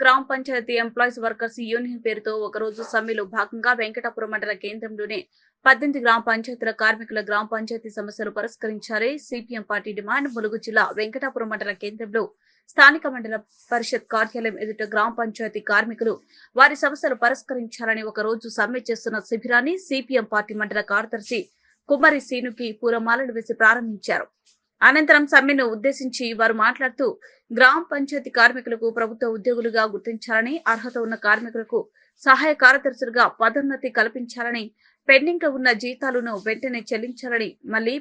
గ్రామ panchayat employees workers union పేరుతో ఒకరోజు సమ్మెలో భాగంగా వెంకటాపురం మండల కేంద్రంలోనే 18 గ్రామ పంచాయతీల కార్మికుల గ్రామ పంచాయతీ సమస్యలు పరిష్కరించాలి సిపిఎం పార్టీ డిమాండ్. ములుగు జిల్లా వెంకటాపురం మండల కేంద్రంలో స్థానిక మండల పరిషత్ కార్యాలయం ఎదుట గ్రామ పంచాయతీ కార్మికులు వారి సమస్యలు పరిష్కరించాలని ఒకరోజు సమ్మె చేస్తున్న శిబిరాన్ని సిపిఎం పార్టీ మండల కార్యదర్శి కుమ్మరి సీనుకి పూలమాలలు వేసి ప్రారంభించారు. అనంతరం సమ్మెను ఉద్దేశించి వారు మాట్లాడుతూ గ్రామ పంచాయతీ కార్మికులకు ప్రభుత్వ ఉద్యోగులుగా గుర్తించాలని, అర్హత ఉన్న కార్మికులకు సహాయ కార్యదర్శులుగా పదోన్నతి కల్పించాలని, పెండింగ్ లో ఉన్న జీతాలను వెంటనే చెల్లించాలని, మళ్లీ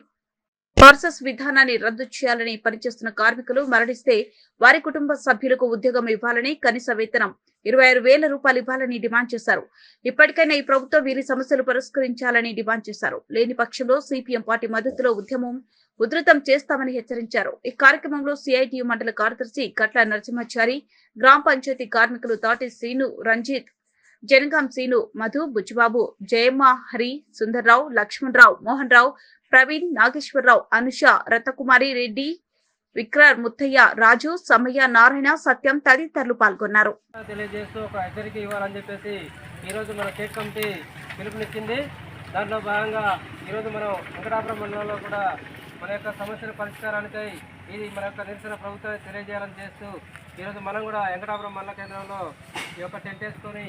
ప్రాసెస్ విధానాన్ని రద్దు చేయాలని, పనిచేస్తున్న కార్మికులు మరణిస్తే వారి కుటుంబ సభ్యులకు ఉద్యోగం ఇవ్వాలని, కనీస వేతనం 26,000 రూపాయలు ఇవ్వాలని డిమాండ్ చేశారు. ఇప్పటికైనా ఈ ప్రభుత్వం వీరి సమస్యలు పరిష్కరించాలని డిమాండ్ చేశారు. లేని పక్షంలో సిపిఎం పార్టీ మద్దతులో ఉద్యమం ఉధృతం చేస్తామని హెచ్చరించారు. ఈ కార్యక్రమంలో సిఐటియు మండల కార్యదర్శి గట్ల నరసింహాచారి, గ్రామ పంచాయతీ కార్మికులు తాటి శ్రీను, రంజిత్, జనగాం శ్రీను, మధు, బుచ్చిబాబు, జయమ్మ, హరి, సుందర్రావు, లక్ష్మణరావు, మోహన్ రావు, ప్రవీణ్, నాగేశ్వరరావు, అనుష, రతకుమారి రెడ్డి, విక్రర్, ముత్తయ్య, రాజు, సమయ్య, నారాయణ, సత్యం తదితరులు పాల్గొన్నారు. తెలియజేస్తూ ఒక హెచ్చరిక ఇవ్వాలని చెప్పేసి ఈరోజు మన స్టేట్ కమిటీ పిలుపునిచ్చింది. దాంట్లో భాగంగా ఈరోజు మనం వెంకటాపురం మండలంలో కూడా మన యొక్క సమస్యల పరిష్కారానికై ఇది మన యొక్క నిరసన ప్రభుత్వాన్ని తెలియజేయాలని చేస్తూ ఈరోజు మనం కూడా వెంకటాపురం మండల కేంద్రంలో ఈ యొక్క టెంట్ వేసుకొని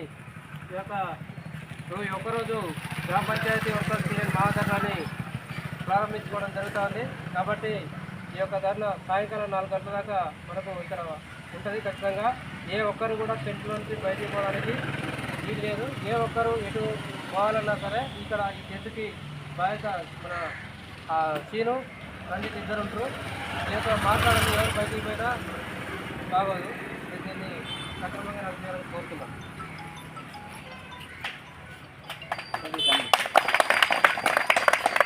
ఈ ఒక్కరోజు గ్రామ పంచాయతీ వర్కర్స్ యూనియన్ మహాధర్నాన్ని ప్రారంభించుకోవడం జరుగుతుంది. కాబట్టి ఈ యొక్క ధర్నా సాయంకాలం 4 గంటల దాకా మనకు ఇక్కడ ఉంటుంది. ఖచ్చితంగా ఏ ఒక్కరు కూడా టెంట్లో నుంచి బయటికి పోవడానికి వీలు లేదు. ఏ ఒక్కరు ఎటు పోవాలన్నా సరే ఇక్కడ ఈ టెంట్కి బాధ్యత మన సీను, రంజిత్ ఇద్దరు ఉంటారు. ఈ యొక్క మాట్లాడాలని ఎవరు బయటికి పోయినా బాగోదు. దీన్ని సక్రమంగా నడిపేయాలని కోరుతున్నాం.